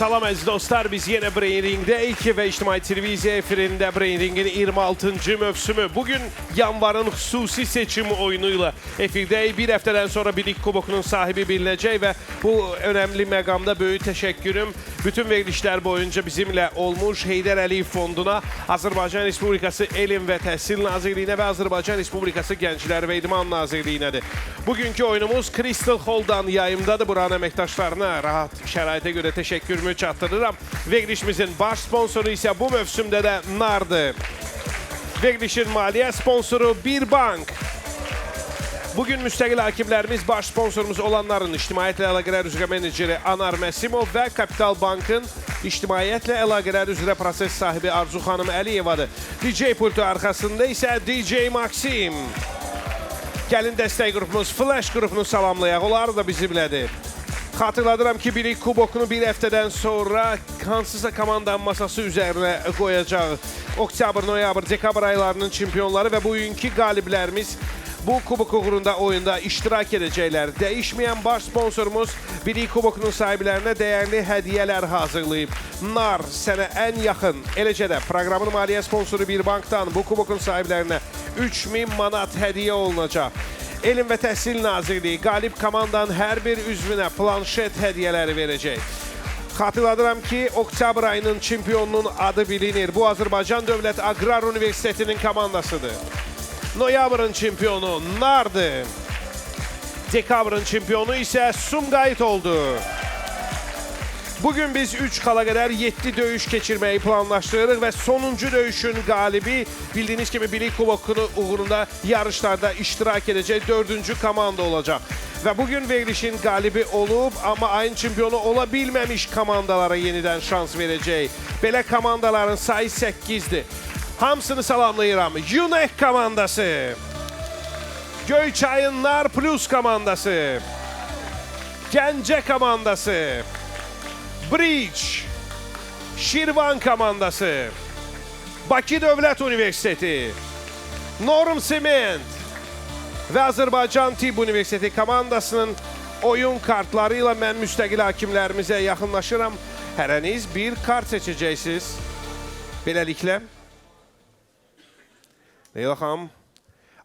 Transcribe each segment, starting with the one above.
Salam əziz dostlar, biz yenə Brain Ring'dəyik və İctimai Televiziya efirində Brain Ring'in 26-cı mövsümü. Bugün yanvarın xüsusi seçim oyunuyla efirdəyik. Bir həftədən sonra Bilik Kubokunun sahibi bilinəcək və bu önəmli məqamda böyük təşəkkürüm bütün verilişlər boyunca bizimlə olmuş Heydər Əliyev Fonduna, Azərbaycan Respublikası Elm və Təhsil Nazirliyinə və Azərbaycan Respublikası Gənclər və İdman Nazirliyinədir. Bugünkü oyunumuz Crystal Hall'dan yayımdadır. Buranın əməkdaşlarına rahat şəraitə görə təşəkkürümü çatdırıram. Verilişimizin baş sponsoru isə bu mövsümdə də NAR'dır. Verilişin maliyyə sponsoru Bir Bank. Bugün müstəqil hakimlərimiz baş sponsorumuz olanların İctimaiyyətlə Əlaqələr üzrə meneceri Anar Məsimov və Kapital Bankın İctimaiyyətlə Əlaqələr üzrə proses sahibi Arzu xanım Əliyevadır. DJ pultu arxasında isə DJ Maksim. Gəlin dəstək qrupumuz Flash qrupunu salamlayaq. Onlar da bizimlədir. Xatırladıram ki, Bilik Kubokunu bir həftədən sonra hansısa komandanın masası üzərinə qoyacaq. Oktyabr, noyabr, dekabr aylarının çempionları və bugünkü qaliblərimiz bu kubok uğrunda oyunda iştirak edəcəklər. Dəyişməyən baş sponsorumuz Bilik Kubokunun sahiblərinə dəyərli hədiyyələr hazırlayıb. NAR sənə ən yaxın, eləcə də proqramın maliyyə sponsoru Bir Bankdan bu kubokun sahiblərinə 3000 manat hədiyyə olunacaq. Elm və Təhsil Nazirliyi qalib komandanın hər bir üzvünə planşet hədiyyələri verəcək. Xatırladıram ki, oktyabr ayının çempionunun adı bilinir. Bu Azərbaycan Dövlət Aqrar Universitetinin komandasıdır. Noyabrın çempionu NAR'dır. Dekabrın çempionu isə Sumqayıt oldu. Bugün biz 3 xala qədər 7 döyüş keçirməyi planlaşdırırıq və sonuncu döyüşün qalibi bildiyiniz kimi Bilik Kubokunu uğrunda yarışlarda iştirak edəcək 4-cü komanda olacaq. Və bugün verilişin qalibi olub, amma ayın çempionu ola bilməmiş komandalara yenidən şans verəcək. Belə komandaların sayı 8-dir. Hamısını salamlayıram. Yunek komandası, Göyçayın NAR Plus komandası, Gəncə komandası, Bridge, Şirvan komandası, Bakı Dövlət Universiteti, Norm Sement və Azərbaycan Tibb Universiteti komandasının oyun kartları ilə mən müstəqil hakimlərimizə yaxınlaşıram. Hərəniz bir kart seçəcəksiniz. Beləliklə, Leyla xanım,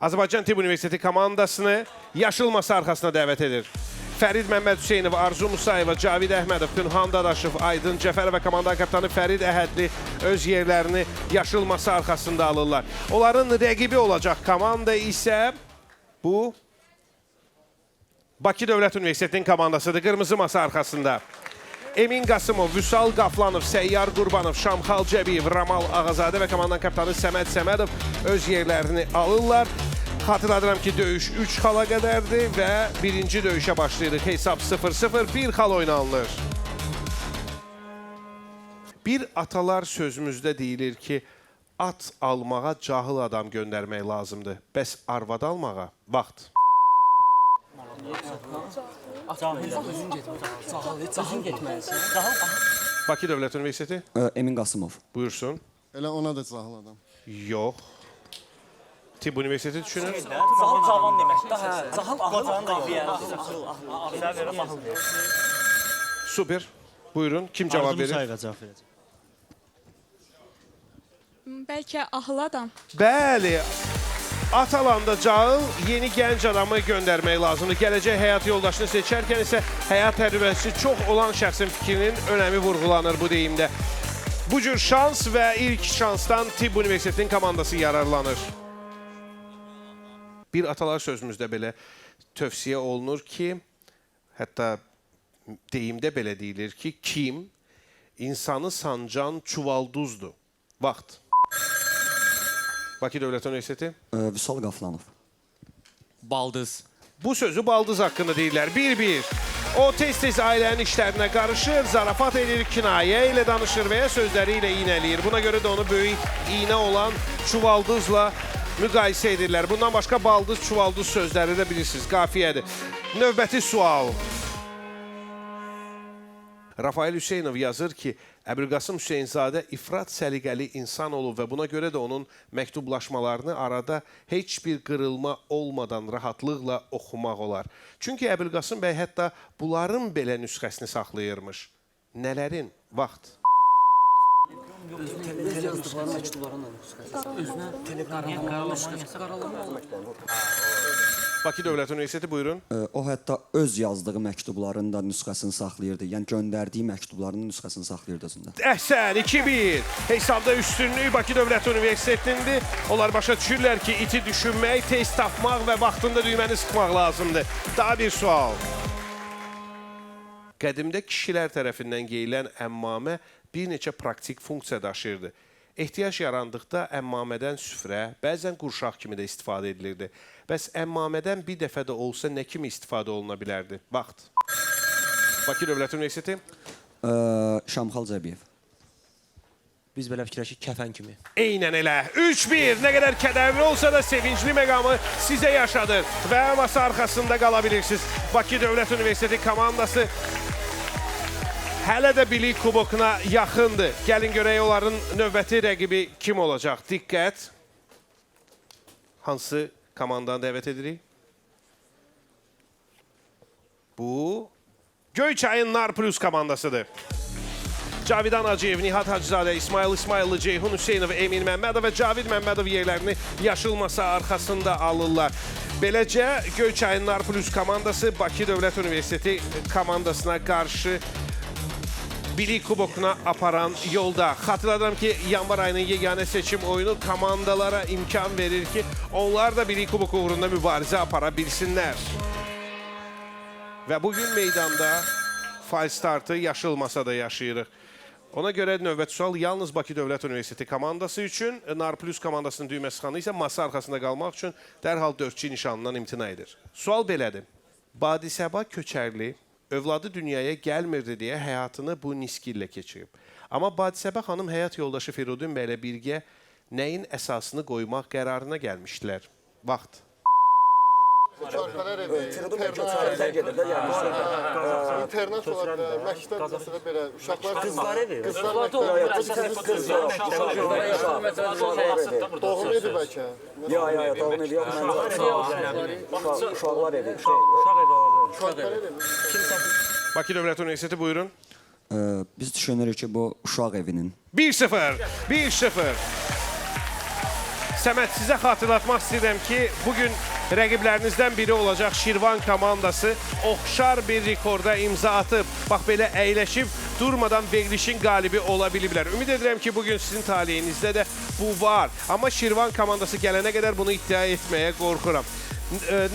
Azərbaycan Tibb Universiteti komandasını yaşıl masa arxasına dəvət edir. Fərid Məmməd Hüseynov, Arzu Musayeva, Cavid Əhmədov, Günhan Dadaşov, Aydın Cəfər və komanda kapitanı Fərid Əhədli öz yerlərini yaşıl masa arxasında alırlar. Onların rəqibi olacaq komanda isə bu Bakı Dövlət Universitetinin komandasıdır. Qırmızı masa arxasında. Emin Qasımov, Vüsal Qaflanov, Səyyar Qurbanov, Şamxal Cəbiyev, Ramal Ağazadə və komanda kapitanı Səməd Səmədov öz yerlərini alırlar. Xatırladıram ki, döyüş 3 xala qədərdir və birinci döyüşə başlayırıq. Hesab 0-0, bir xal oynanılır. Bir atalar sözümüzdə deyilir ki, at almağa cahil adam göndərmək lazımdır. Bəs arvad almağa vaxt. Cahil getməlisin. Bakı Dövlət Universiteti. Emin Qasımov. Buyursun. Elə ona da cahil adam. Yox. Tibb Universiteti düşünür. Cavan demək. Cahil qocanın da Super. Buyurun. Kim cavab verir? Bəlkə ahıl adam. Bəli. At alanda cahil yeni gənc adamı göndərmək lazımdır. Gələcək həyat yoldaşını seçərkən isə həyat təcrübəsi çox olan şəxsin fikrinin önəmi vurğulanır bu deyimdə. Bu cür şans və ilk şansdan Tibb Universitetinin komandası yararlanır. Bir atalar sözümüzdə belə tövsiyə olunur ki, hətta deyimdə belə deyilir ki, kim insanı sancan çuvalduzdur. Vaxt. Bakı Dövlət Universiteti. Vüsal Qaflanov. Baldız. Bu sözü baldız haqqında deyirlər. 1-1. O tez-tez ailənin işlərinə qarışır, zarafat edir, kinayə ilə danışır və ya sözləri ilə iynələyir. Buna görə də onu böyük iynə olan çuvaldızla müqayisə edirlər. Bundan başqa baldız, çuvaldız sözləri də bilirsiniz. Qafiyədir. Növbəti sual. Rafael Hüseynov yazır ki, Əbülqasım Hüseynzadə ifrat səliqəli insan olub və buna görə də onun məktublaşmalarını arada heç bir qırılma olmadan rahatlıqla oxumaq olar. Çünki Əbülqasım bəy hətta bunların belə nüsxəsini saxlayırmış. Nələrin? Vaxt. Öz yazdıqları məktublarından nüsxəsi. Özünə qaralama. Bakı Dövlət Universiteti buyurun. O hətta öz yazdığı məktubların da nüsxəsini saxlayırdı. Yəni göndərdiyi məktublarının nüsxəsini saxlayırdı özündə. Əhsən, 2-1. Hesabda üstünlük Bakı Dövlət Universitetinindir. Onlar başa düşürlər ki, iti düşünmək, tez tapmaq və vaxtında düyməni sıxmaq lazımdır. Daha bir sual. Qədimdə kişilər tərəfindən geyilən əmmamə bir neçə praktik funksiya daşıyırdı. Ehtiyac yarandıqda əmmamədən süfrə, bəzən qurşaq kimi də istifadə edilirdi. Bəs əmmamədən bir dəfə də olsa nə kimi istifadə oluna bilərdi? Vaxt. Bakı Dövlət Universiteti. Şamxal Cəbiyev. Biz belə fikirləşik kəfən kimi. Eynən elə. 3-1. Nə qədər kədərli olsa da sevincli məqamı sizə yaşadır. Və masa arxasında qala bilirsiniz. Bakı Dövlət Universiteti komandası hələ də bilik kubokuna yaxındır. Gəlin görək onların növbəti rəqibi kim olacaq? Diqqət. Hansı komandanı dəvət edirik? Bu Göyçayın Nar Plus komandasıdır. Cavidan Hacıyev, Nihat Hacızadə, İsmail İsmaillı, Ceyhun Hüseynov, Emin Məmmədov və Cavid Məmmədov yerlərini yaşıl masa arxasında alırlar. Beləcə Göyçayın Nar Plus komandası Bakı Dövlət Universiteti komandasına qarşı bilik kubokuna aparan yolda. Xatırladım ki, yanvar ayının yeganə seçim oyunu komandalara imkan verir ki, onlar da bilik kuboku uğrunda mübarizə apara bilsinlər. Və bugün meydanda fal startı yaşıl masada yaşayırıq. Ona görə növbəti sual yalnız Bakı Dövlət Universiteti komandası üçün, Nar Plus komandasının düyməsi xanı isə masa arxasında qalmaq üçün dərhal 4-cü nişanından imtina edir. Sual belədir. Badisəba Köçərli övladı dünyaya gəlmirdi deyə həyatını bu niski ilə keçirib. Amma Badisəbə xanım həyat yoldaşı Firudin bəylə birgə nəyin əsasını qoymaq qərarına gəlmişdilər? Vaxt. Körpələr evi, internat olar, məktəb məsələ belə, uşaqlar... Qızlar evi? Doğum evi bəlkə? Doğum evi yox, uşaqlar evi. Körpələr evi? Bakı Dövlət Universiteti buyurun. Biz düşünürük ki, bu uşaq evinin. 1-0, 1-0. Səməd, sizə xatırlatmaq istəyirəm ki, bugün rəqiblərinizdən biri olacaq Şirvan komandası oxşar bir rekorda imza atıb. Bax, belə əyləşib, durmadan verilişin qalibi ola biliblər. Ümid edirəm ki, bugün sizin taliyinizdə də bu var. Amma Şirvan komandası gələnə qədər bunu iddia etməyə qorxuram.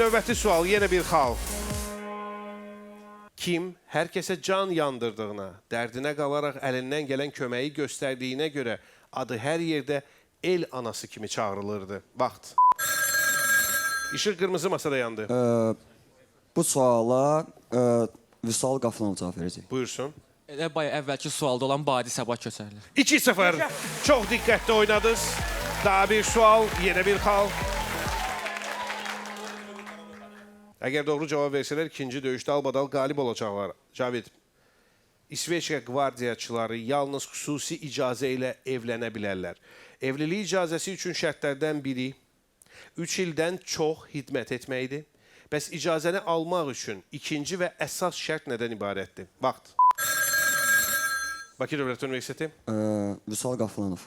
Növbəti sual, yenə bir xal. Kim hər kəsə can yandırdığına, dərdinə qalaraq əlindən gələn köməyi göstərdiyinə görə adı hər yerdə el anası kimi çağırılırdı. Vaxt. İşıq qırmızı masada yandı. Bu suala Vüsal Qaflanov cavab verəcək. Buyursun. Elə bayağı əvvəlki sualda olan Badisəba Köçərli. 2-0. Çox diqqətli oynadınız. Daha bir sual, yenə bir xal. Əgər doğru cavab versələr, ikinci döyüşdə albadal qalib olacaqlar. Cavid, İsveçrə qvardiyaçıları yalnız xüsusi icazə ilə evlənə bilərlər. Evlilik icazəsi üçün şərtlərdən biri 3 ildən çox xidmət etməkdir. Bəs icazəni almaq üçün ikinci və əsas şərt nədən ibarətdir? Vaxt. Bakı Dövlət Universiteti. Vüsal Qaflanov.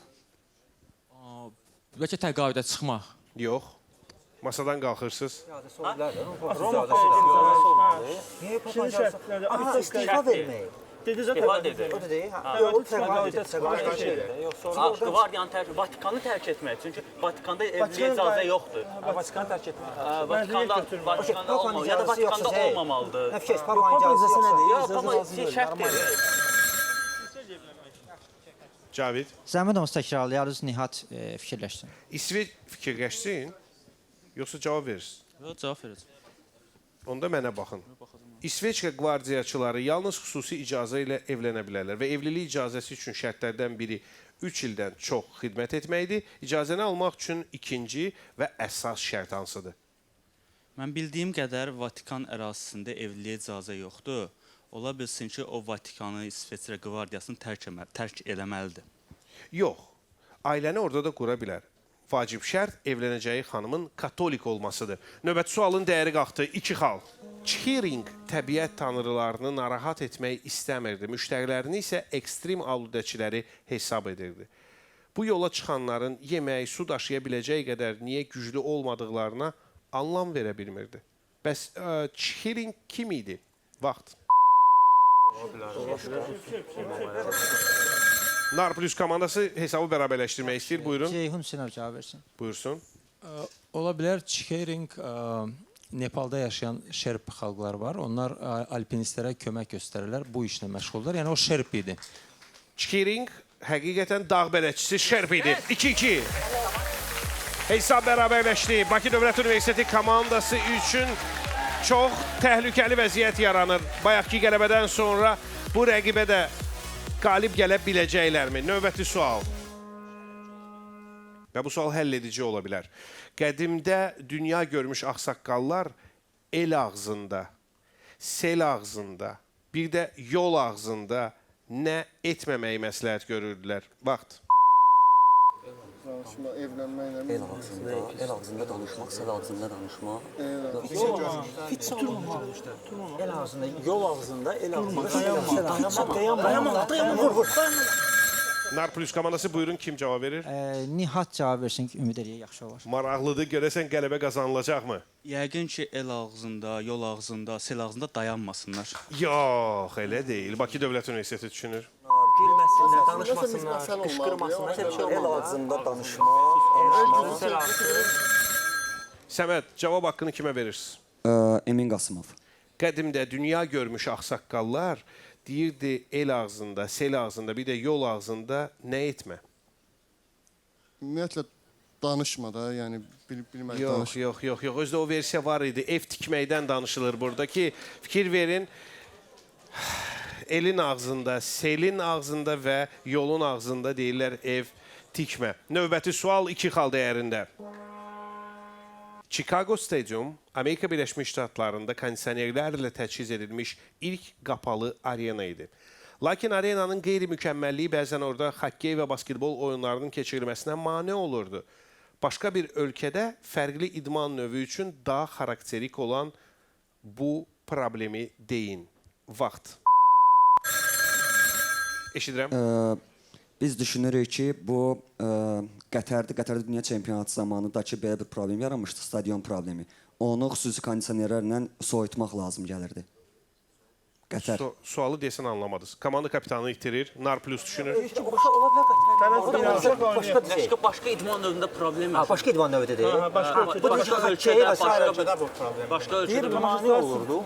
Bəlkə təqaüdə çıxmaq. Yox. Masadan qalxırsınız. İstifa vermək. Dedi zaten. O dedi. Qvardiyanı tərk, Vatikanı tərk etmək. Çünki Vatikanda evliliyə icazə yoxdur. Vatikanı tərk etmək. Vatikanda olmamalı, ya da Vatikanda olmamalıdır. Nə fikir? Papa icazəsi nədir? Yox, amma şərt deyil. Cavid. Zəhmət olmasa təkrarlayarız, Nihat fikirləşsin. İsveç fikirləşsin, yoxsa cavab verirsin? Yox, cavab verəcəm. Onda mənə baxın. İsveçrə qvardiyaçıları yalnız xüsusi icazə ilə evlənə bilərlər və evlilik icazəsi üçün şərtlərdən biri 3 ildən çox xidmət etməkdir. İcazəni almaq üçün ikinci və əsas şərt hansıdır? Mən bildiyim qədər Vatikan ərazisində evliliyə icazə yoxdur. Ola bilsin ki, o Vatikanı, İsveçrə qvardiyasını tərk eləməlidir. Yox. Ailəni orada da qura bilər. Vacib şərt evlənəcəyi xanımın katolik olmasıdır. Növbəti sualın dəyəri qalxdı. 2 xal. Çiring təbiət tanrılarını narahat etmək istəmirdi. Müştərilərini isə ekstrem aludəçiləri hesab edirdi. Bu yola çıxanların yemək, su daşıya biləcəyi qədər niyə güclü olmadıqlarına anlam verə bilmirdi. Bəs Çiring kim idi? Vaxt. Nar Plus komandası hesabı bərabərləşdirmək istəyir. Buyurun. Ceyhun Hüseynov cavab versin. Buyursun. Ola bilər Çikering Nepalda yaşayan Şerp xalqlar var. Onlar alpinistlərə kömək göstərirlər. Bu işlə məşğullar. Yəni o Şerp idi. Çiring həqiqətən dağ bələdçisi Şerp idi. 2-2. Hesab bərabərləşdi. Bakı Dövlət Universiteti komandası üçün çox təhlükəli vəziyyət yaranır. Bayaqki qələbədən sonra bu rəqibə də qalib gələ biləcəklərmi? Növbəti sual. Və bu sual həll edici ola bilər. Qədimdə dünya görmüş ağsaqqallar el ağzında, sel ağzında, bir də yol ağzında nə etməməyi məsləhət görürdülər? Vaxt. Danışma, evlənməklə. El ağzında danışmaq, sel ağzında danışmaq. El ağzında, yol ağzında, el ağzında. Dayanma, vur. Nar Plus komandası buyurun, kim cavab verir? Nihat cavab versin ki, ümid edirik yaxşı olar. Maraqlıdır, görəsən qələbə qazanılacaqmı? Yəqin ki, el ağzında, yol ağzında, sel ağzında dayanmasınlar. Yox, elə deyil. Bakı Dövlət Universiteti düşünür. Gülməsinlər, danışmasınlar, qışqırmasınlar. El ağzında danışmaq. Səməd, cavab haqqını kimə verirsiniz? Emin Qasımov. Qədimdə dünya görmüş ağsaqqallar deyirdi el ağzında, sel ağzında, bir də yol ağzında nə etmə? Ümumiyyətlə danışma da, yəni bilmək danış. Yox. Özdə o versiya var idi. Ev tikməkdən danışılır burada ki, fikir verin. Elin ağzında, selin ağzında və yolun ağzında deyirlər ev tikmə. Növbəti sual 2 xal dəyərində. Chicago Stadium, Amerika Birləşmiş Ştatlarında kondisionerlərlə təchiz edilmiş ilk qapalı arena idi. Lakin arenanın qeyri-mükəmməlliyi bəzən orada xokkey və basketbol oyunlarının keçirilməsinə mane olurdu. Başqa bir ölkədə fərqli idman növü üçün daha xarakterik olan bu problemi deyin. Vaxt. Eşidirəm. Biz düşünürük ki, bu Qətərdə Dünya Çempionatı zamanındakı belə bir problem yaranmışdı, stadion problemi. Onu xüsusi kondisionerlərlə soyutmaq lazım gəlirdi. Qətər. Sualı desən anlamadınız. Komanda kapitanı itirir, Nar Plus düşünür. Başqa idman növündə problem var. Başqa idman növüdür. Başqa ölkədə bu problem. Başqa ölkədə bu mane olurdu.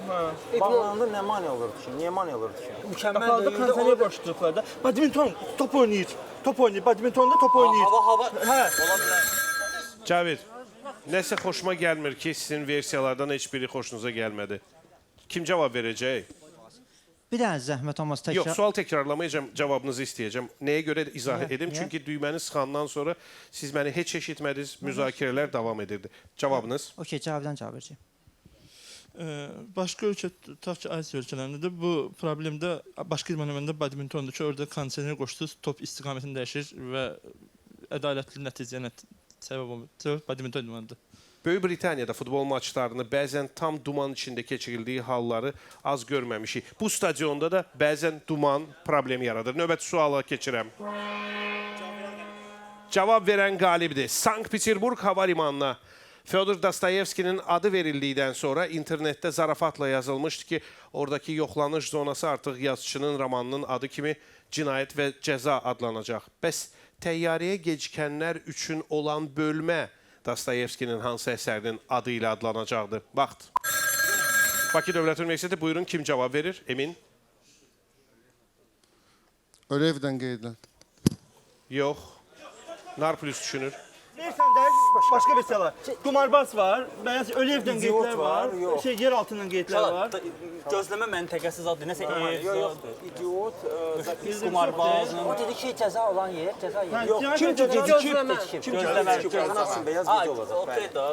Bağlananda nə mane olurdu ki? Niyə mane olurdu ki? Mükəmməl deyildi. Kondisioner başlayıqlarda. Badminton top oynayır. Badmintonda top oynayır. Hava. Hə. Ola bilər. Cavid, nəsə xoşuma gəlmir ki, sizin versiyalardan heç biri xoşunuza gəlmədi. Kim cavab verəcək? Bir dənə zəhmət olmaz təkrar. Yox, sual təkrarlamayacağım, cavabınızı istəyəcəm. Nəyə görə izah edim? Çünki düyməni sıxandan sonra siz məni heç eşitmədiniz, müzakirələr davam edirdi. Cavabınız? Okey, cavabdan cavab verəcək. Başqa ölkə, tutaq ki, Asiya ölkələrində də bu problemdə başqa idman növündə badmintondur ki, orada kondisioner qoşdu, top istiqamətini dəyişir və ədalətli nəticəyə səbəb olmur. Badminton idmanıdır. Böyük Britaniyada futbol maçlarını bəzən tam duman içində keçirildiyi halları az görməmişik. Bu stadionda da bəzən duman problem yaradır. Növbəti suala keçirəm. Cavab verən qalibdir. Sankt-Peterburg hava limanına Fyodor Dostoyevskinin adı verildikdən sonra internetdə zarafatla yazılmışdı ki, oradakı yoxlanış zonası artıq yazıçının romanının adı kimi cinayət və cəza adlanacaq. Bəs təyyarəyə gecikənlər üçün olan bölmə Dostoyevskinin hansı əsərinin adı ilə adlanacaqdı? Vaxt. Bakı Dövlət Universiteti, buyurun, kim cavab verir? Emin? Ölevdən qeydlər. Yox. Nar Plus düşünür. Deyirsən də başqa bir şeylər. Qumarbaz var, Ölevdən qeydlər var, yer altından qeydlər var. Gözləmə məntəqəsi zadı, nəsə Yoxdur. İdiot, qumarbaz. o dedi ki, cəza olan yer, cəza yeri. Yox, Kim gözləmə. Gözləmə. Beyaz gecə olacaq. Okey da.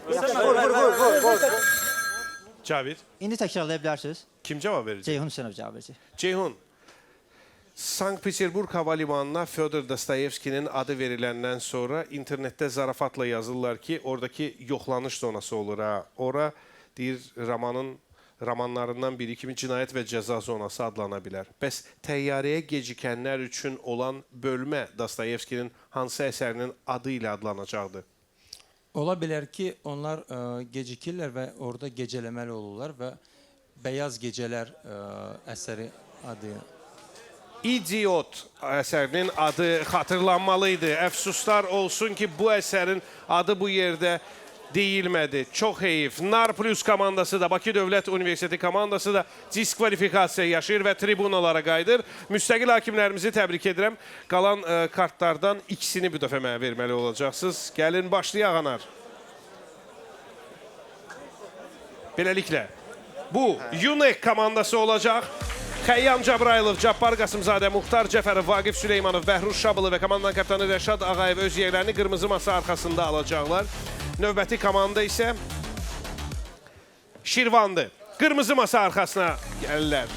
Ver. Cavid, İndi təkrarlaya bilərsiniz. kim cavab verəcək? Ceyhun Hüseynov cavab verəcək. Ceyhun, Sankt-Peterburg hava limanına Fyodor Dostoyevskinin adı veriləndən sonra internetdə zarafatla yazırlar ki, oradakı yoxlanış zonası olur. Ora deyir romanlarından biri kimi Cinayət və Cəza Zonası adlana bilər. Bəs təyyarəyə gecikənlər üçün olan bölmə Dostoyevskinin hansı əsərinin adı ilə adlanacaqdı? Ola bilər ki, onlar gecikirlər və orada gecələməli olurlar və Bəyaz Gecələr əsəri adı. İdiot əsərinin adı xatırlanmalıydı. Əfsuslar olsun ki, bu əsərin adı bu yerdə deyilmədi. Çox heyif. Nar Plus komandası da, Bakı Dövlət Universiteti komandası da diskvalifikasiya yaşayır və tribunalara qayıdır. Müstəqil hakimlərimizi təbrik edirəm. Qalan kartlardan ikisini bu dəfə mənə verməli olacaqsınız. Gəlin, başlayaq anar. Beləliklə, bu Yunek komandası olacaq. Xəyyam Cabraylov, Cabbar Qasımzadə, Muxtar Cəfərov, Vaqif Süleymanov, Bəhruz Şabılı və komandanın kaptanı Rəşad Ağayev öz yerlərini qırmızı masa arxasında alacaqlar. Növbəti komanda isə Şirvandır. Qırmızı masa arxasına gəlirlər.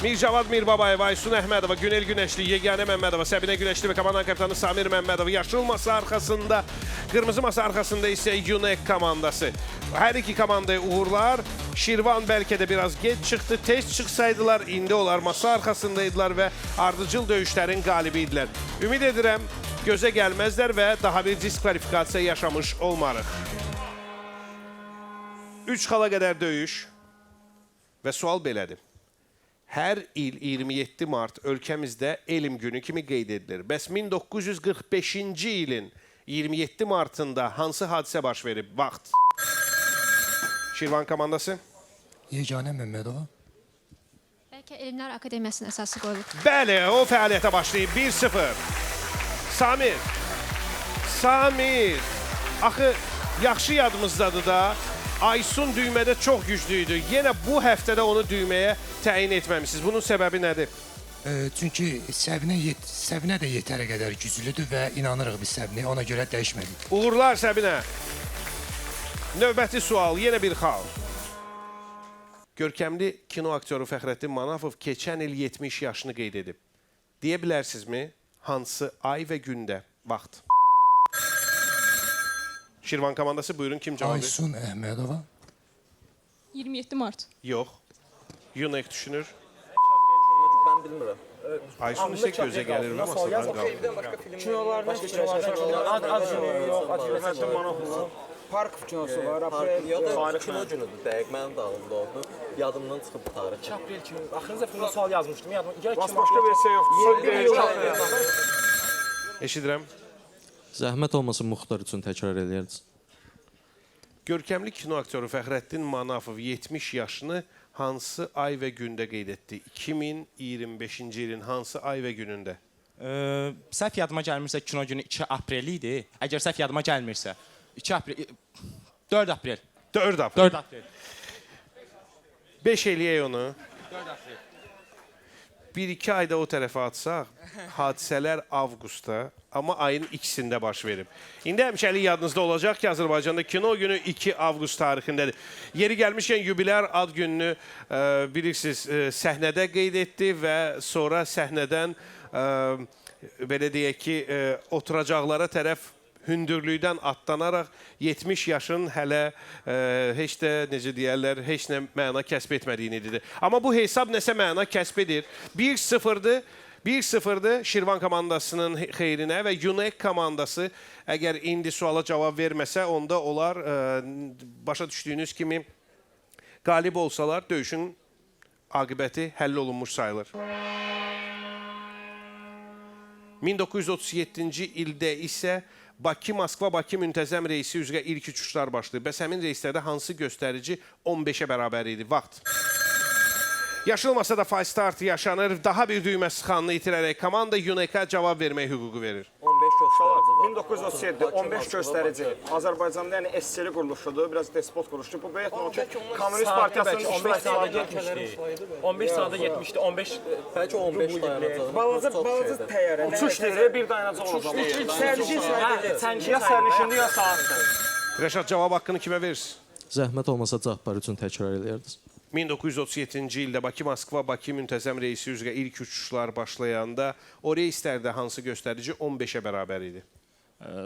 Mircavad Mirbabayev, Aysun Əhmədova, Günel Günəşli, Yeganə Məmmədova, Səbinə Günəşli və komandanın kaptanı Samir Məmmədov. Yaşıl masa arxasında, qırmızı masa arxasında isə Yunek komandası. Hər iki komandaya uğurlar. Şirvan bəlkə də biraz geç çıxdı. Tez çıxsaydılar, indi onlar masa arxasındaydılar və ardıcıl döyüşlərin qalibi idilər. Ümid edirəm, gözə gəlməzlər və daha bir diskvalifikasiya yaşamış olmarıq. 3 xala qədər döyüş və sual belədir. Hər il 27 mart ölkəmizdə Elm Günü kimi qeyd edilir. Bəs 1945-ci ilin 27 martında hansı hadisə baş verib? Vaxt. Şirvan komandası. Yeganə Məmmədova. Bəlkə Elmlər Akademiyasının əsası qoyulub. Bəli, o fəaliyyətə başlayıb 1-0. Samir. Samir. Axı, yaxşı yadımızdadır da. Aysun düymədə çox güclüydü. Yenə bu həftədə onu düyməyə təyin etməmişsiniz. Bunun səbəbi nədir? Çünki Səbinə də yetərə qədər güclüdür və inanırıq biz Səbinəyə, ona görə dəyişmədik. Uğurlar Səbinə. Növbəti sual, yenə bir xal. Görkəmli kino aktyoru Fəxrəddin Manafov keçən il 70 yaşını qeyd edib. Deyə bilərsinizmi? Hansı ay və gündə? Vaxt. Şirvan komandası, buyurun, kim cavab verir? Aysun Əhmədova. 27 mart. Yox. Yunek düşünür. Ben bilmirəm. Aysun isə gözə gəlir və masadan qalır. Kinolardan Park kinosu var. Tarix kino günüdür. Dəqiq mənim də alımda oldu. Yadımdan çıxıb tarix. Çaprel kimi. Axırıncı filmdə sual yazmışdım. Başqa versiya yoxdur. Eşidirəm. Zəhmət olmasa Muxtar üçün təkrar edərdiniz. Görkəmli kino aktyoru Fəxrəddin Manafov 70 yaşını hansı ay və gündə qeyd etdi? 2025-ci ilin hansı ay və günündə? Səhv yadıma gəlmirsə kino günü 2 aprel idi. Əgər səhv yadıma gəlmirsə 2 aprel 4 aprel. 4 aprel. 4 aprel. 5 eləyək onu. 4 aprel. 1-2 ayda o tərəfə atsaq, hadisələr avqustda, amma ayın ikisində baş verib. İndi həmişəlik yadınızda olacaq ki, Azərbaycanda kino günü 2 avqust tarixindədir. Yeri gəlmişkən yubilyar ad gününü bilirsiniz, səhnədə qeyd etdi və sonra səhnədən belə deyək ki, oturacaqlara tərəf hündürlükdən atlanaraq 70 yaşın hələ heç də, necə deyərlər, heç nə məna kəsb etmədiyini dedi. Amma bu hesab nəsə məna kəsb edir. 1-0-dır. 1-0-dır Şirvan komandasının xeyrinə və Yunek komandası əgər indi suala cavab verməsə, onda onlar başa düşdüyünüz kimi qalib olsalar, döyüşün aqibəti həll olunmuş sayılır. 1937-ci ildə isə Bakı-Moskva-Bakı müntəzəm reysi üzrə ilk uçuşlar başlayıb. Bəs həmin reyslərdə hansı göstərici 15-ə bərabər idi? Vaxt. Yaşıl masada fay start yaşanır. Daha bir düymə sıxanını itirərək komanda Yunekə cavab vermək hüququ verir. 15 göstərici var. 1937, 15 göstərici. Azərbaycanda yəni SSR quruluşudur, biraz despot quruluşdur. Bu böyük Komünist Partiyasının 15 sahədə 70-dir. 15 sahədə 70-dir. 15 bəlkə 15 dayanacaq. balaca təyyarə. Uçuş deyir, bir dayanacaq olacaq. Ya sərnişindir, ya saatdir. Rəşad, cavab haqqını kimə verirsiniz? Zəhmət olmasa Cabbar üçün təkrar edərdiniz. 1937-ci ildə Bakı-Moskva-Bakı müntəzəm reysi üzrə ilk uçuşlar başlayanda o reyslərdə hansı göstərici 15-ə bərabər idi?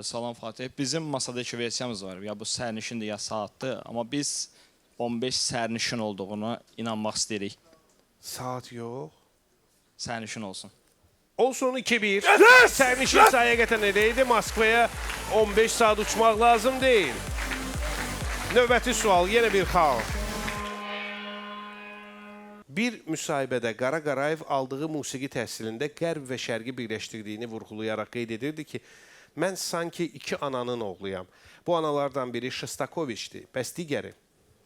Salam Fatih. Bizim masada iki versiyamız var. Ya bu sərnişindir, ya saatdır. Amma biz 15 sərnişin olduğuna inanmaq istəyirik. Saat yox. Sərnişin olsun. Olsun 2-1. Sərnişin həqiqətən edəydi. Moskvaya 15 saat uçmaq lazım deyil. Növbəti sual, yenə bir xal. Bir müsahibədə Qara Qarayev aldığı musiqi təhsilində Qərb və Şərqi birləşdirdiyini vurğulayaraq qeyd edirdi ki, mən sanki iki ananın oğluyam. Bu analardan biri Şostakoviçdir. Bəs digəri?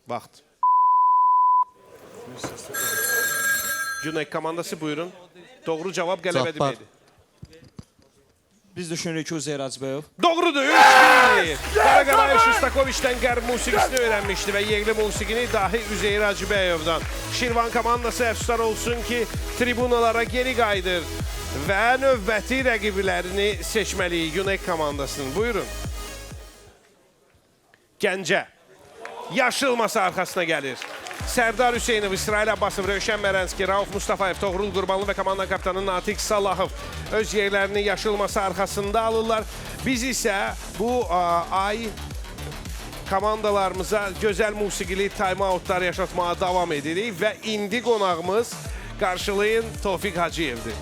Vaxt. Güney komandası buyurun. Doğru cavab qələbə deməkdir. Biz düşünürük ki, Üzeyir Hacıbəyov. Doğrudur. 3-1. Qara Qarayev Şostakoviçdən Qərb musiqisini öyrənmişdi və yerli musiqini dahi Üzeyir Hacıbəyovdan. Şirvan komandası əfsuslar olsun ki, tribunalara geri qayıdır və növbəti rəqiblərini seçməliyik Güney komandasının. Buyurun. Gəncə. Yaşıl masa arxasına gəlir. Sərdar Hüseynov, İsrail Abbasov, Rövşən Mərənski, Rauf Mustafayev, Toğrul Qurbanlı və komanda kapitanı Natiq Salahov öz yerlərini yaşıl masa arxasında alırlar. Biz isə bu ay komandalarımıza gözəl musiqili time-outlar yaşatmağa davam edirik və indi qonağımız qarşılayın Tofiq Hacıyevdir.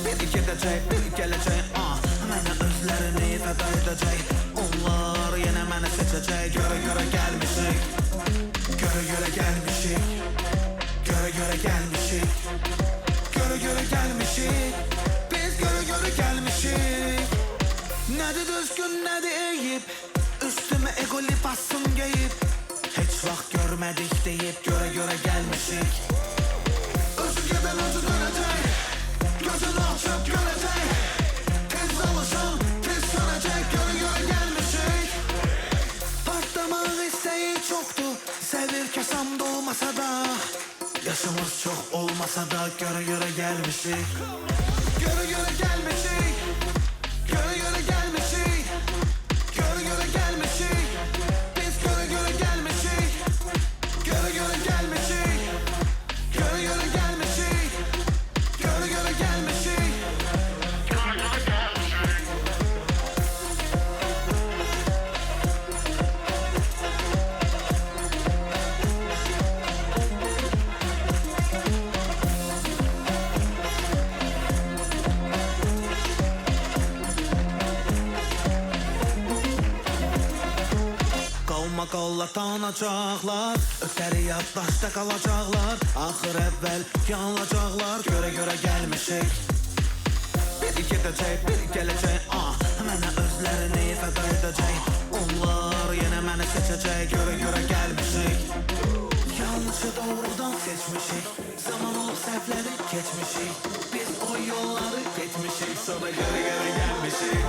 Biri gedəcək, biri gələcək, mənə özlərini fəda edəcək. Onlar yenə mənə seçəcək. Görə gəlmişik, görə gəlmişik, görə gəlmişik, görə gəlmişik. Biz görə gəlmişik. Nədir düzgün, nədir eyib, üstümə egoli basım geyib. Heç vaxt görmədik deyib, görə gəlmişik. Özü gedən özü dönəcək. Gözünü açıb görəcək. Tez alışan, tez sönəcək. Görə gəlmişik. Partlamaq istəyi çoxdur. Sevir kəsam dolmasa da. Yaşımız çox olmasa da. Görə gəlmişik. Görə gəlmişik. Görə gəlmişik. Görə gəlmişik. Biz görə gəlmişik. Görə gəlmişik. Görə gəlmişik. Görə gəlmişik. Qolla tanacaqlar, ötəri yaddaşda qalacaqlar. Axır əvvəl yanılacaqlar. Görə gəlmişik. Biri gedəcək, biri gələcək. Mənə özlərini fəda edəcək. Onlar yenə mənə seçəcək. Görə gəlmişik. Yanlışı doğrudan seçmişik. Zaman olub səhvləri keçmişik. Biz o yolları getmişik. Sonra görə gəlmişik.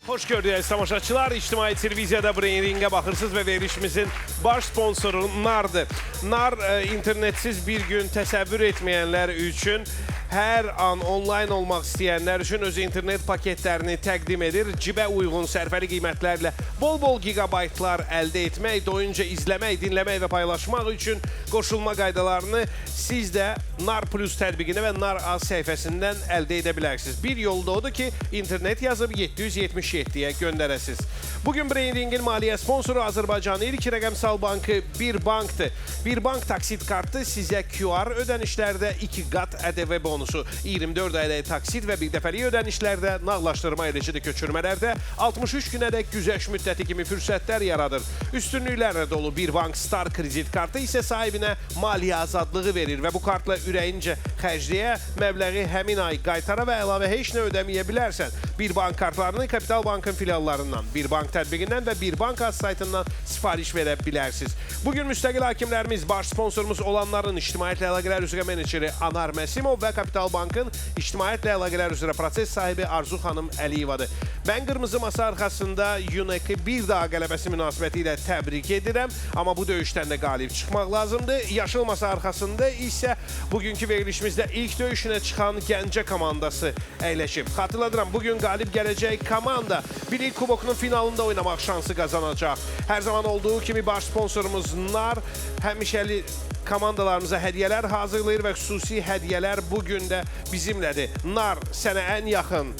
Hoş gördünüz tamaşaçılar. İctimai televiziyada Brain Ring'e baxırsınız və verilişimizin baş sponsoru NAR-dır. NAR internetsiz bir gün təsəvvür etməyənlər üçün hər an onlayn olmaq istəyənlər üçün öz internet paketlərini təqdim edir. Cibə uyğun sərfəli qiymətlərlə bol-bol gigabaytlar əldə etmək, doyunca izləmək, dinləmək və paylaşmaq üçün qoşulma qaydalarını siz də Nar Plus tətbiqinə və Nar Az səhifəsindən əldə edə bilərsiniz. Bir yolu da odur ki, internet yazıb 777-yə göndərəsiniz. Bugün Brandingin maliyyə sponsoru Azərbaycanın ilk rəqəmsal bankı Bir Bankdır. Bir Bank taksit kartı sizə QR ödənişlərdə 2 qat ƏDV bonusu, 24 aylıq taksit və bir dəfəlik ödənişlərdə, nağdlaşdırma, eləcə də köçürmələrdə 63 günədək güzəşt müddəti kimi fürsətlər yaradır. Üstünlüklərlə dolu Bir Bank Star kredit kartı isə sahibinə maliyyə azadlığı verir və bu kartla ürəyincə xərcliyə məbləği həmin ay qaytara və əlavə heç nə ödəməyə bilərsən. Bir Bank kartlarını Kapital Bankın filiallarından, Bir Bank tətbiqindən və Bir Bank az saytından sifariş verə bilərsiniz. Bugün müstəqil hakimlərimiz, baş sponsorumuz olanların İctimaiyyətlə Əlaqələr üzrə meneceri Anar Məsimov və Kapital Bankın İctimaiyyətlə Əlaqələr üzrə proses sahibi Arzu xanım Əliyevadır. Mən qırmızı masa arxasında UNEC-i bir daha qələbəsi münasibəti ilə təbrik edirəm, amma bu döyüşdən də qalib çıxmaq lazımdır. Yaşıl masa arxasında isə bugünkü verilişimizdə ilk döyüşünə çıxan Gəncə komandası əyləşib. Xatırladıram, bugün qalib gələcək komanda Bilik Kubokunun finalında oynamaq şansı qazanacaq. Hər zaman olduğu kimi baş sponsorumuz Nar həmişəli komandalarımıza hədiyyələr hazırlayır və xüsusi hədiyyələr bugün də bizimlədir. Nar, sənə ən yaxın.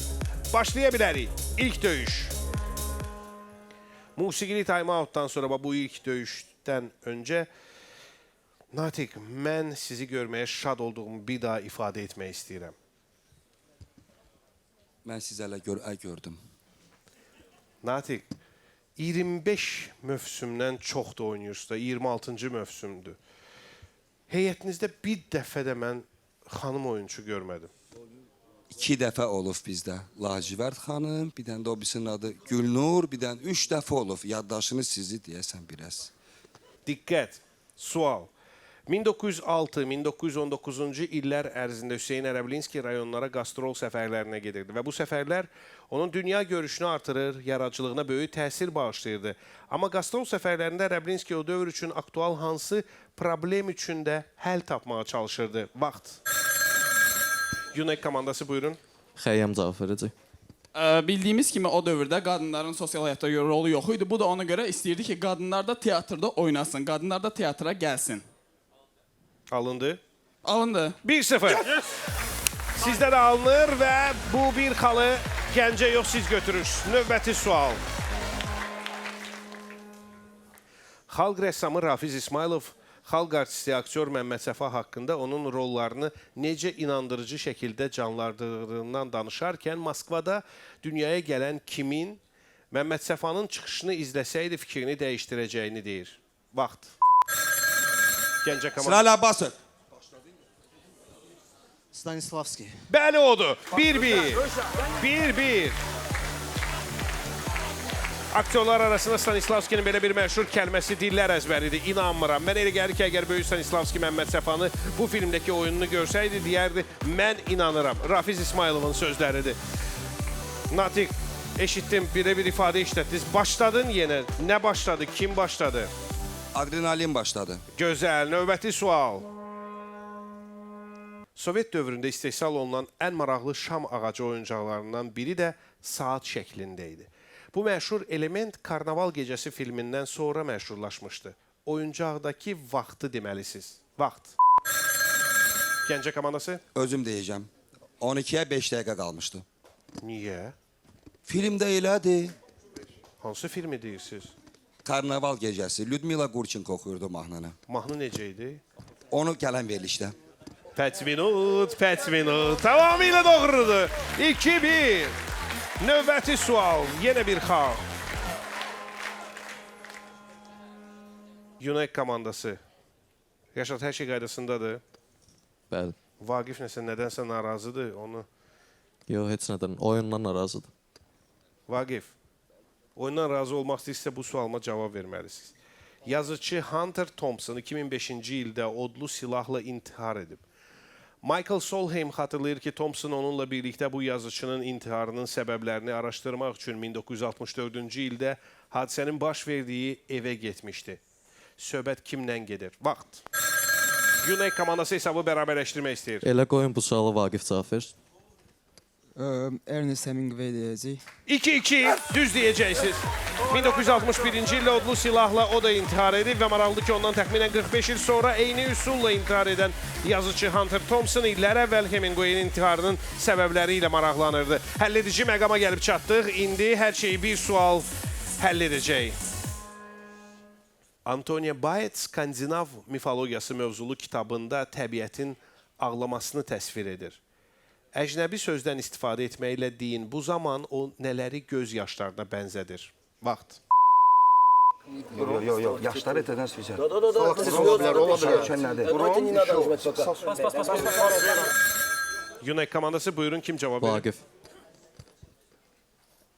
Başlaya bilərik. İlk döyüş. Musiqili time-outdan sonra bu ilk döyüşdən öncə Natiq, mən sizi görməyə şad olduğumu bir daha ifadə etmək istəyirəm. Mən sizi hələ gördüm. Natiq, 25 mövsümdən çox da oynayırsınız da, 26-cı mövsümdür. Heyətinizdə bir dəfə də mən xanım oyunçu görmədim. 2 dəfə olub bizdə. Lacivert xanım, bir dənə də o birisinin adı Gülnur, bir dənə 3 dəfə olub. Yaddaşınız sizi deyəsən biraz. Diqqət, sual. 1906-1919-cu illər ərzində Hüseyin Ərəblinski rayonlara qastrol səfərlərinə gedirdi və bu səfərlər onun dünya görüşünü artırır, yaradıcılığına böyük təsir bağışlayırdı. Amma qastrol səfərlərində Ərəblinski o dövr üçün aktual hansı problem üçün də həll tapmağa çalışırdı? Vaxt. UNEC komandası buyurun. Xəyyəm cavab verəcək. Bildiyimiz kimi o dövrdə qadınların sosial həyatda rolu yox idi. Bu da ona görə istəyirdi ki, qadınlar da teatrda oynasın, qadınlar da teatra gəlsin. Alındı. Alındı. 1-0. Sizdə də alınır və bu bir xalı Gəncə yox, siz götürürsünüz. Növbəti sual. Xalq rəssamı Rafiz İsmailov, xalq artisti, aktyor Məmməd Səfa haqqında onun rollarını necə inandırıcı şəkildə canlandırdığından danışarkən Moskvada dünyaya gələn kimin Məmməd Səfanın çıxışını izləsəydi fikrini dəyişdirəcəyini deyir. Vaxt. Gəncə komandası. Sıralı Abbasov. Stanislavski. Bəli odur. 1-1. 1-1. Aktyorlar arasında Stanislavskinin belə bir məşhur kəlməsi dillər əzbəridir. İnanmıram. Mən elə gəlir ki, əgər böyük Stanislavski Məmməd Səfanı bu filmdəki oyununu görsəydi, deyərdi, mən inanıram. Rafiz İsmailovun sözləridir. Natiq, eşitdim, bir ifadə işlətdiniz. Başladın yenə. Nə başladı? Kim başladı? Adrenalin başladı. Gözəl. Növbəti sual. Sovet dövründə istehsal olunan ən maraqlı şam ağacı oyuncaqlarından biri də saat şəklində idi. Bu məşhur element Karnaval Gecəsi filmindən sonra məşhurlaşmışdı. Oyuncaqdakı vaxtı deməlisiniz. Vaxt. Gəncə komandası? Özüm deyəcəm. 12-yə 5 dəqiqə qalmışdı. Niyə? Filmdə elədi. Hansı filmi deyirsiniz? Karnaval Gecəsi. Lyudmila Gurchenko oxuyurdu mahnını. Mahnı necə idi? Onu gələn verilişdə. Pəç minut. Tamamilə doğrudur. 2-1. Növbəti sual. Yenə bir xal. UNEC komandası. Yaşad, hər şey qaydasındadır. Bəli. Vaqif nədənsə narazıdır onu. Yox, heç nədən. Oyundan narazıdır. Vaqif, oyundan razı olmaq istəyirsə bu sualıma cavab verməlisiniz. Yazıcı Hunter Thompson 2005-ci ildə odlu silahla intihar edib. Michael Solheim xatırlayır ki, Thompson onunla birlikdə bu yazıcının intiharının səbəblərini araşdırmaq üçün 1964-cü ildə hadisənin baş verdiyi evə getmişdi. Söhbət kimlə gedir? Vaxt. Güney komandası hesabı bərabərləşdirmək istəyir. Elə qoyun bu sualı Vaqif cavab versin. Ernest Hemingway deyəcək. 2-2 düz deyəcəksiniz. 1961-ci ildə odlu silahla o da intihar edib və maraqlıdır ki, ondan təxminən 45 il sonra eyni üsulla intihar edən yazıcı Hunter Thompson illər əvvəl Hemingway'in intiharının səbəbləri ilə maraqlanırdı. Həlledici məqama gəlib çatdıq. İndi hər şeyi bir sual həll edəcək. Antonia Bayet Skandinav mifologiyası mövzulu kitabında təbiətin ağlamasını təsvir edir. Əcnəbi sözdən istifadə etməklə deyin, bu zaman o nələri göz yaşlarına bənzədir? Vaxt. Yox, yaşları etədən söyləyəcəm. Güney komandası buyurun, kim cavab verir? Vaqif.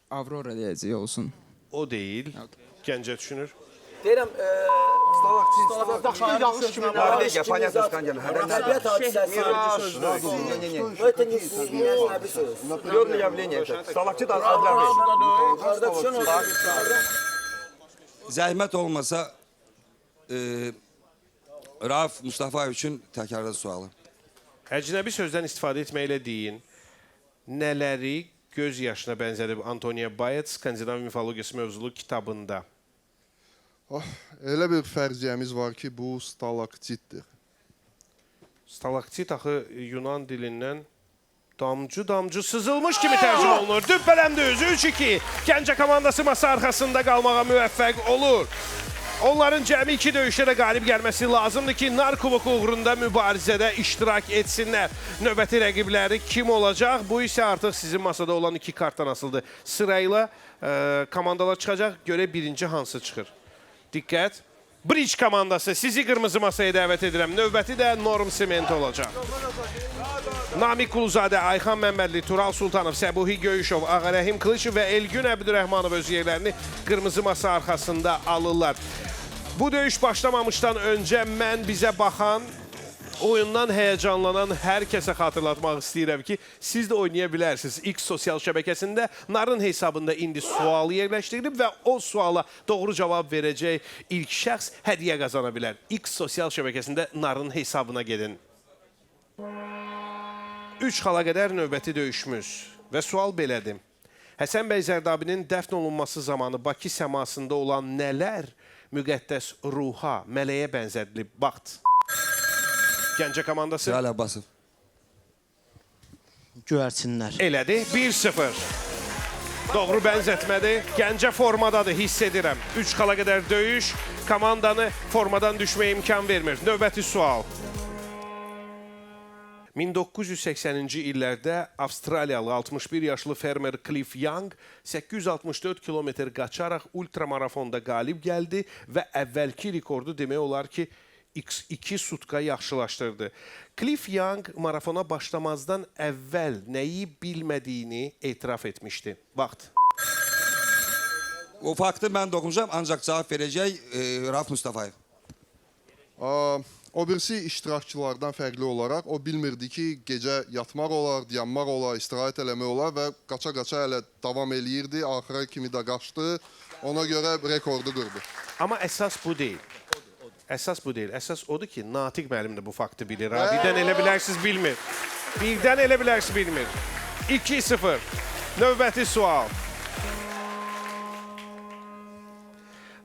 Aurora deyəcək olsun. O deyil. Gəncə düşünür. Deyirəm, Daşlı yağış kimi təbiət hadisəsi Zəhmət olmasa Rauf Mustafayev üçün təkrarda sualı. Əcnəbi sözdən istifadə etməklə deyin, nələri göz yaşına bənzədib Antonia Bayet Skandinav mifologiyası mövzulu kitabında? Elə bir fərziyyəmiz var ki, bu stalaktitdir. Stalaktit axı Yunan dilindən damcı sızılmış kimi tərcümə olunur. Düppələm düz 3-2. Gəncə komandası masa arxasında qalmağa müvəffəq olur. Onların cəmi 2 döyüşdə də qalib gəlməsi lazımdır ki, nar kuboku uğrunda mübarizədə iştirak etsinlər. Növbəti rəqibləri kim olacaq? Bu isə artıq sizin masada olan 2 kartdan asılıdır. Sırayla komandalar çıxacaq, görə birinci hansı çıxır? Diqqət. Bridge komandası sizi qırmızı masaya dəvət edirəm. Növbəti də Norm Sement olacaq. Namiq Quluzadə, Ayxan Məmmədli, Tural Sultanov, Səbuhi Göyüşov, Ağarəhim Qılıçov və Elgün Əbdürrəhmanov öz yerlərini qırmızı masa arxasında alırlar. Bu döyüş başlamamışdan öncə mən bizə baxan, oyundan həyəcanlanan hər kəsə xatırlatmaq istəyirəm ki, siz də oynaya bilərsiniz. X sosial şəbəkəsində Narın hesabında indi sualı yerləşdirilib və o suala doğru cavab verəcək ilk şəxs hədiyyə qazana bilər. X sosial şəbəkəsində Narın hesabına gedin. 3 xala qədər növbəti döyüşümüz və sual belədir. Həsən bəy Zərdabinin dəfn olunması zamanı Bakı səmasında olan nələr müqəddəs ruha, mələyə bənzədilib? Vaxt. Gəncə komandası. Cəlal Abbasov. Göyərçinlər. Elədi. 1-0. Doğru bənzətmədir. Gəncə formadadır, hiss edirəm. 3 xala qədər döyüş komandanı formadan düşməyə imkan vermir. Növbəti sual. 1980-ci illərdə Avstraliyalı 61 yaşlı fermer Cliff Young 864 kilometr qaçaraq ultramarafonda qalib gəldi və əvvəlki rekordu demək olar ki, 2 sutka yaxşılaşdırdı. Cliff Young marafona başlamazdan əvvəl nəyi bilmədiyini etiraf etmişdi. Vaxt. O faktı mən dokunacağım, ancaq cavab verəcək Rauf Mustafayev. O birisi iştirakçılardan fərqli olaraq o bilmirdi ki, gecə yatmaq olar, dayanmaq olar, istirahət eləmək olar və qaça-qaça hələ davam eləyirdi. Axıra kimi də qaçdı. Ona görə rekordu qırdı. Amma əsas bu deyil. Əsas bu deyil. Əsas odur ki, Natiq müəllim də bu faktı bilir. Birdən elə bilərsiniz bilmir. Birdən elə bilərsiniz bilmir. 2-0. Növbəti sual.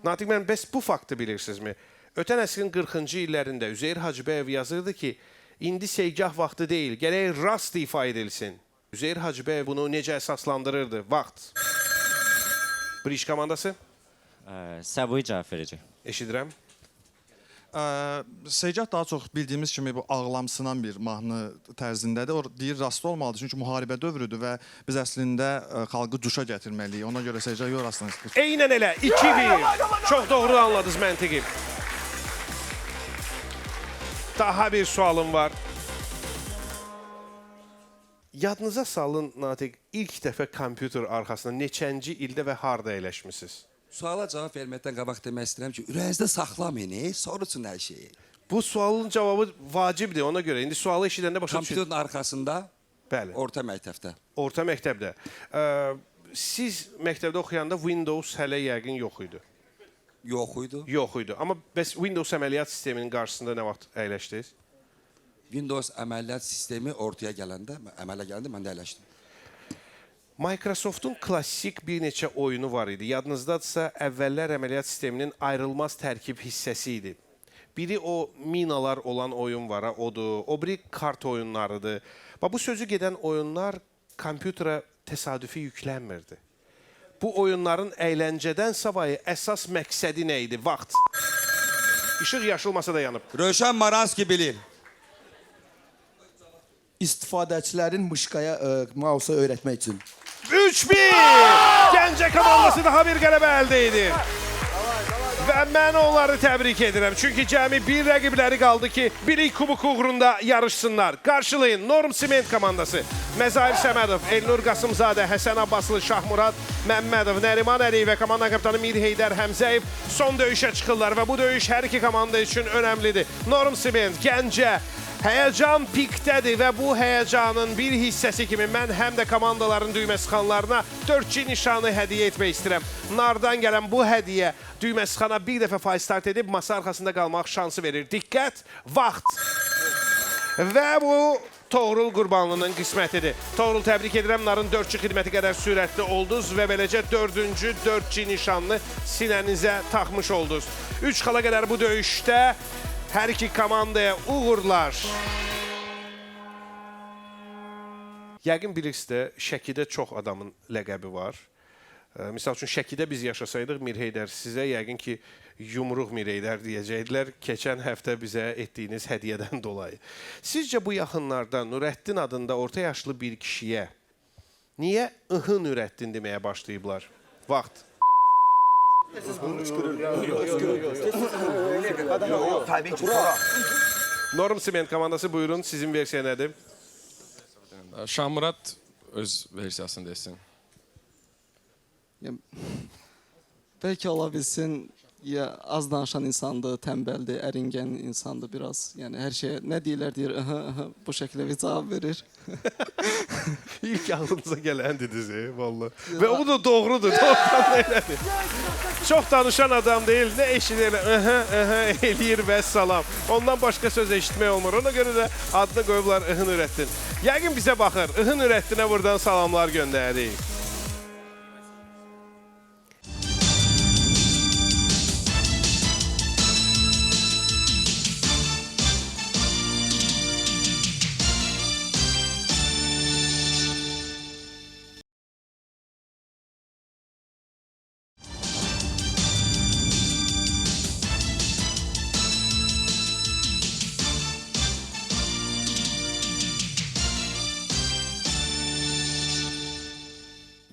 Natiq müəllim, bəs bu faktı bilirsinizmi? Ötən əsrin 40-cı illərində Üzeyir Hacıbəyev yazırdı ki, indi seygah vaxtı deyil, gərək rast ifa edilsin. Üzeyir Hacıbəyev bunu necə əsaslandırırdı? Vaxt. Bridge komandası? Səbuhi cavab verəcək. Eşidirəm. Seygah daha çox bildiyimiz kimi bu ağlamsınan bir mahnı tərzindədir. O deyir rastlı olmalıdır çünki müharibə dövrüdür və biz əslində xalqı cuşa gətirməliyik. Ona görə Seygah yox rastlan istəyir. Eynən elə. 2-1. Çox doğru anladınız məntiqi. Daha bir sualım var. Yadınıza salın, Natiq, ilk dəfə kompüter arxasında neçənci ildə və harda əyləşmisiniz? Suala cavab verməkdən qabaq demək istəyirəm ki, ürəyinizdə saxlamayın, sorusun hər şeyi. Bu sualın cavabı vacibdir, ona görə. İndi sualı eşidəndə başa düşün. Kompüterin arxasında, bəli, orta məktəbdə. Orta məktəbdə. Siz məktəbdə oxuyanda Windows hələ yəqin yox idi. Yox idi. Yox idi. Amma bəs Windows əməliyyat sisteminin qarşısında nə vaxt əyləşdiniz? Windows əməliyyat sistemi ortaya gələndə, mən də əyləşdim. Microsoft'un klassik bir neçə oyunu var idi. Yadınızdadırsa, əvvəllər əməliyyat sisteminin ayrılmaz tərkib hissəsi idi. Biri o minalar olan oyun var, odur. O biri kart oyunlarıdır. Bu sözü gedən oyunlar kompüterə təsadüfi yüklənmirdi. Bu oyunların əyləncədən savayı əsas məqsədi nə idi? Vaxt. İşıq yaşılmasa da yanıb. Rövşən Maranski bilir. İstifadəçilərin mışqaya, mausa öyrətmək üçün. 3-1! Gəncə komandası daha bir qələbə əldə edir. Və mən onları təbrik edirəm. Çünki cəmi bir rəqibləri qaldı ki, bilik kubuku uğrunda yarışsınlar. Qarşılayın Norm Sement komandası. Məzahir Səmədov, Elnur Qasımzadə, Həsən Abbaslı, Şahmurad Məmmədov, Nəriman Əliyev və komanda kaptanı Mir Heydər Həmzəyev son döyüşə çıxırlar və bu döyüş hər iki komanda üçün önəmlidir. Norm Sement, Gəncə, həyəcan pikdədir və bu həyəcanın bir hissəsi kimi mən həm də komandaların düyməsixanlarına 4G nişanı hədiyyə etmək istəyirəm. Nardan gələn bu hədiyyə düyməsixana bir dəfə faiz start edib masa arxasında qalmaq şansı verir. Diqqət, vaxt. Və bu Toğrul Qurbanlının qismətidir. Toğrul, təbrik edirəm. Narın 4G xidməti qədər sürətli oldunuz və beləcə 4-cü 4G nişanını sinənizə taxmış oldunuz. 3 xala qədər bu döyüşdə hər iki komandaya uğurlar. Yəqin bilirsiniz də, Şəkidə çox adamın ləqəbi var. Misal üçün, Şəkidə biz yaşasaydıq, Mir Heydər sizə yəqin ki, yumruq Mir Heydər deyəcəkdilər keçən həftə bizə etdiyiniz hədiyyədən dolayı. Sizcə bu yaxınlarda Nurəddin adında orta yaşlı bir kişiyə niyə ıhı Nurəddin deməyə başlayıblar? Vaxt. Norm Sement komandası buyurun, sizin versiya nədir? Şahmurad öz versiyasını desin. Bəlkə ola bilsin, ya az danışan insandır, tənbəldir, əringən insandır biraz. Yəni hər şeyə nə deyirlər deyir, bu şəkildə bir cavab verir. İlk ağlınıza gələn dediniz, vallahi. Və o da doğrudur, doğrudan da elədir. Çox danışan adam deyil, nə eşidir, eləyir və salam. Ondan başqa söz eşitmək olmur. Ona görə də adını qoyublar Ihın Nurəddin. Yəqin bizə baxır, Ihın Nurəddinə buradan salamlar göndəririk.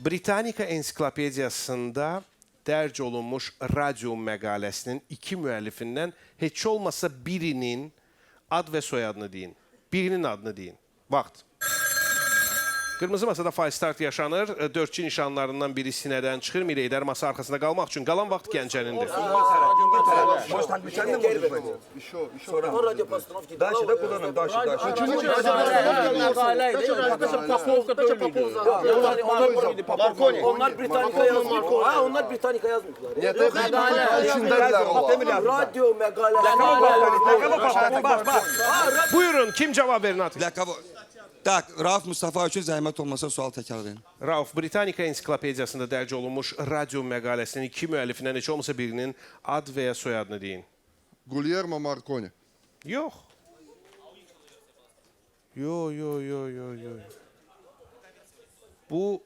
Britannica ensiklopediyasında dərc olunmuş radio məqaləsinin 2 müəllifindən heç olmasa birinin ad və soyadını deyin. Birinin adını deyin. Vaxt. Qırmızı masada faiz start yaşanır. 4G nişanlarından biri sinədən çıxır. Mir Heydər masa arxasında qalmaq üçün qalan vaxt Gəncənindir. Onlar Britannica yazmır. Onlar Britannica yazmırlar. Radyo məqaləsi. Buyurun, kim cavab verin artıq? Tak, Rauf Mustafa üçün zəhmət olmasa sual təkrar edin. Rauf, Britannica ensiklopediyasında dərc olunmuş radio məqaləsinin 2 müəllifindən heç olmasa birinin ad və ya soyadını deyin. Guglielmo Marconi. Yox. Yox. Bu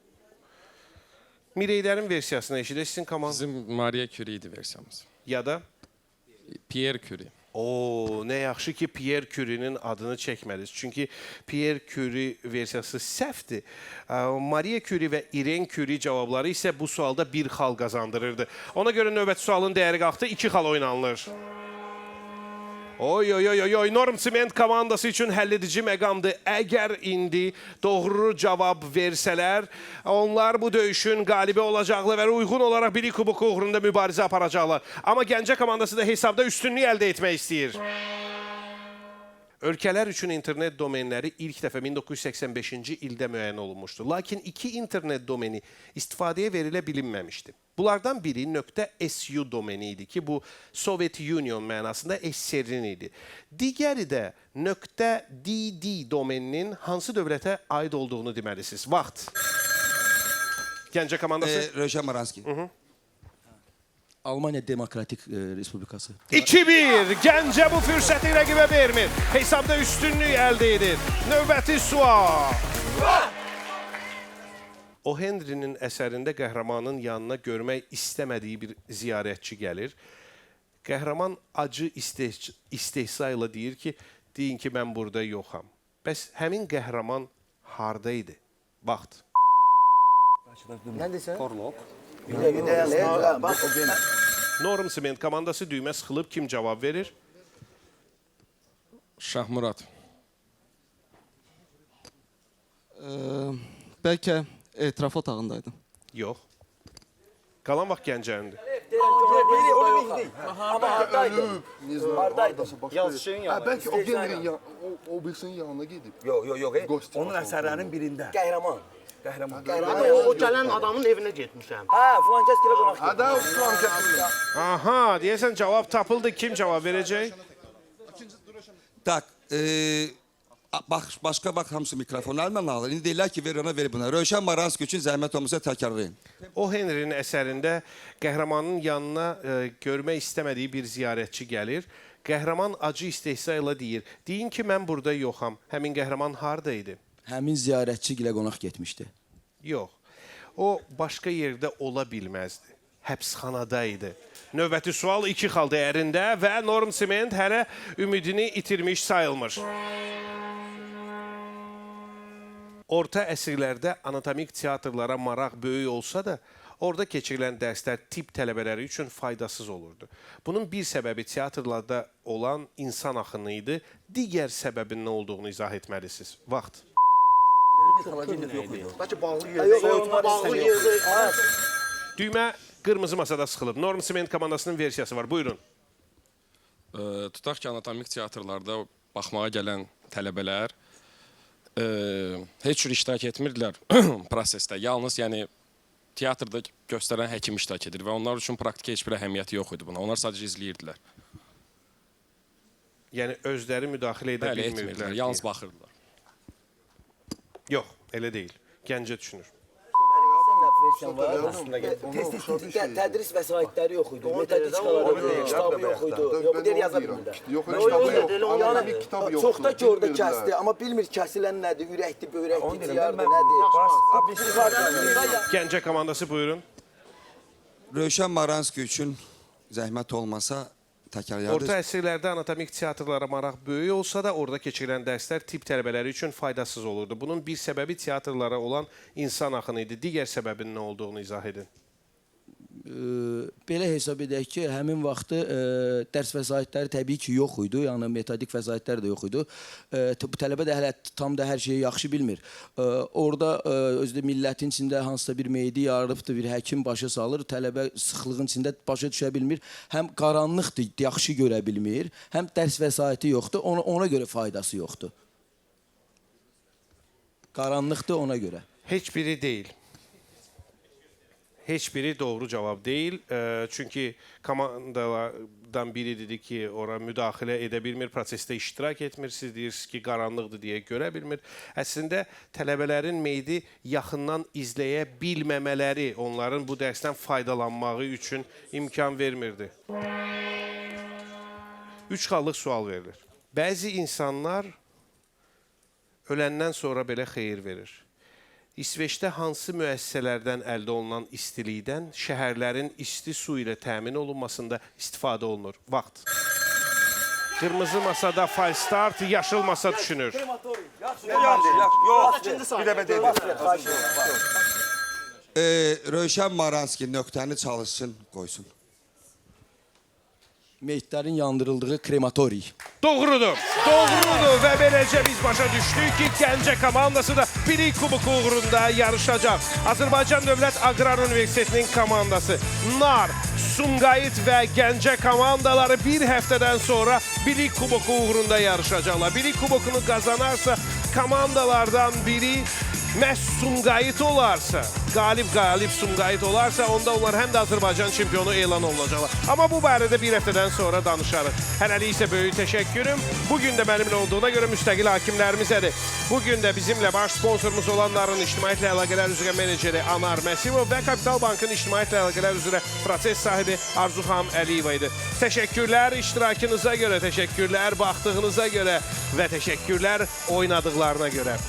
Mir Heydərin versiyasını eşidir, sizin komanda. Bizim Maria Curie idi versiyamız. Ya da? Pierre Curie. Oo, nə yaxşı ki Pierre Curie'nin adını çəkmədiniz. Çünki Pierre Curie versiyası səhvdir. Maria Curie və Irene Curie cavabları isə bu sualda 1 xal qazandırırdı. Ona görə növbəti sualın dəyəri qalxdı, 2 xal oynanılır. Oy, Norm Sement komandası üçün həlledici məqamdır. Əgər indi doğru cavab versələr, onlar bu döyüşün qalibi olacaqlar və uyğun olaraq bilik kubuku uğrunda mübarizə aparacaqlar. Amma Gəncə komandası da hesabda üstünlük əldə etmək istəyir. Ölkələr üçün internet domenləri ilk dəfə 1985-ci ildə müəyyən olunmuşdu. Lakin iki internet domeni istifadəyə verilə bilinməmişdi. Bunlardan biri .su domeni idi ki, bu Soviet Union mənasında SSR-in idi. Digəri də .dd domeninin hansı dövlətə aid olduğunu deməlisiniz. Vaxt. Gəncə komandası. Rövşən Maranski. Almanya Demokratik Respublikası. 2-1. Gəncə bu fürsəti rəqibə vermir. Hesabda üstünlük əldə edir. Növbəti sual. O Henry'nin əsərində qəhrəmanın yanına görmək istəmədiyi bir ziyarətçi gəlir. Qəhrəman acı istehza ilə deyir ki, deyin ki, mən burada yoxam. Bəs həmin qəhrəman hardaydı? Vaxt. Nə desən? Korlok. Norm Sement komandası düymə sıxılıb. Kim cavab verir? Şahmurat. Bəlkə etiraf otağındaydım. Yox. Qalan vaxt Gəncənindir. Onu bildik. Amma hardaydı? Hardaydı? Yazışın yanına. Bəlkə o Genrinin o birisinin yanına gedib. Yox. Onun əsərlərinin birində. Qəhrəman. O gələn adamın evinə getmişəm. Hə, filan kəs gələ qonaq Hə, də filan kəs. Aha, deyəsən cavab tapıldı. Kim cavab verəcək? Tak, başqa bax hamısı mikrofonu əlimdən alır. İndi deyirlər ki, ver ona, ver buna. Rövşən Maranski üçün zəhmət olmasa təkrarlayın. O Henry'nin əsərində qəhrəmanın yanına görmək istəmədiyi bir ziyarətçi gəlir. Qəhrəman acı istehza ilə deyir. Deyin ki, mən burada yoxam. Həmin qəhrəman hardaydı? Həmin ziyarətçi gilə qonaq getmişdi. Yox. O başqa yerdə ola bilməzdi. Həbsxanada idi. Növbəti sual 2 xal dəyərində və Norm Sement hələ ümidini itirmiş sayılmır. Orta əsrlərdə anatomik teatrlara maraq böyük olsa da, orada keçirilən dərslər tibb tələbələri üçün faydasız olurdu. Bunun bir səbəbi teatrlarda olan insan axını idi. Digər səbəbin nə olduğunu izah etməlisiniz. Vaxt. Bəlkə bağlı yerdə. Düymə qırmızı masada sıxılıb. Norm Sement komandasının versiyası var. Buyurun. Tutaq ki, anatomik teatrlarda baxmağa gələn tələbələr heç cür iştirak etmirdilər prosesdə. Yalnız teatrda göstərən həkim iştirak edir və onlar üçün praktika heç bir əhəmiyyəti yox idi buna. Onlar sadəcə izləyirdilər. Yəni özləri müdaxilə edə Bəli, bilmirdilər. etmirdilər, yalnız baxırdılar. Yox, elə deyil. Gəncə düşünür. Tədris vəsaitləri yox idi. Metodikaları, kitabı yox idi. Bu deyir yaza bilmirlər. Çoxda ki orada kəsdi, amma bilmir kəsilən nədir, ürəkdir, böyrəkdir, ciyardır, nədir. Gəncə komandası buyurun. Rövşən Maranski üçün zəhmət olmasa təkrarlayardınız. Orta əsrlərdə anatomik teatrlara maraq böyük olsa da, orada keçirilən dərslər tibb tələbələri üçün faydasız olurdu. Bunun bir səbəbi teatrlara olan insan axını idi. Digər səbəbin nə olduğunu izah edin. Belə hesab edək ki, həmin vaxtı dərs vəsaitləri təbii ki, yox idi. Yəni, metodik vəsaitlər də yox idi. Bu tələbə də hələ tam da hər şeyi yaxşı bilmir. Orada özdə millətin içində hansısa bir meyidi yarılıbdır, bir həkim başa salır. Tələbə sıxlığın içində başa düşə bilmir. Həm qaranlıqdır, yaxşı görə bilmir. Həm dərs vəsaiti yoxdur, ona görə faydası yoxdur. Qaranlıqdır ona görə. Heç biri deyil. Heç biri doğru cavab deyil. Çünki komandalardan biri dedi ki, ora müdaxilə edə bilmir, prosesdə iştirak etmir. Siz deyirsiniz ki, qaranlıqdır deyə görə bilmir. Əslində, tələbələrin meyidi yaxından izləyə bilməmələri onların bu dərsdən faydalanmağı üçün imkan vermirdi. 3 xallıq sual verilir. Bəzi insanlar öləndən sonra belə xeyir verir. İsveçdə hansı müəssisələrdən əldə olunan istilikdən şəhərlərin isti su ilə təmin olunmasında istifadə olunur? Vaxt. Qırmızı masada falstart, yaşıl masa düşünür. Rövşən Maranski nöqtəni çalışsın, qoysun. Meyitlərin yandırıldığı krematoriy. Doğrudur. Doğrudur və beləcə biz başa düşdük ki, Gəncə komandası da bilik kubuku uğrunda yarışacaq. Azərbaycan Dövlət Aqrar Universitetinin komandası NAR Sumqayıt və Gəncə komandaları bir həftədən sonra Bilik Kuboku uğrunda yarışacaqlar. Bilik Kubokunu qazanarsa komandalardan biri məhz Sumqayıt olarsa, qalib Sumqayıt olarsa, onda onlar həm də Azərbaycan çempionu elan olunacaqlar. Amma bu barədə bir həftədən sonra danışarıq. Hələlik isə böyük təşəkkürüm. Bugün də mənimlə olduğuna görə müstəqil hakimlərimizədir. Bugün də bizimlə baş sponsorumuz olanların İctimaiyyətlə Əlaqələr üzrə meneceri Anar Məsimov və Kapital Bankın İctimaiyyətlə Əlaqələr üzrə proses sahibi Arzuxan Əliyeva idi. Təşəkkürlər iştirakınıza görə, təşəkkürlər baxdığınıza görə və təşəkkürlər oynadıqlarına görə.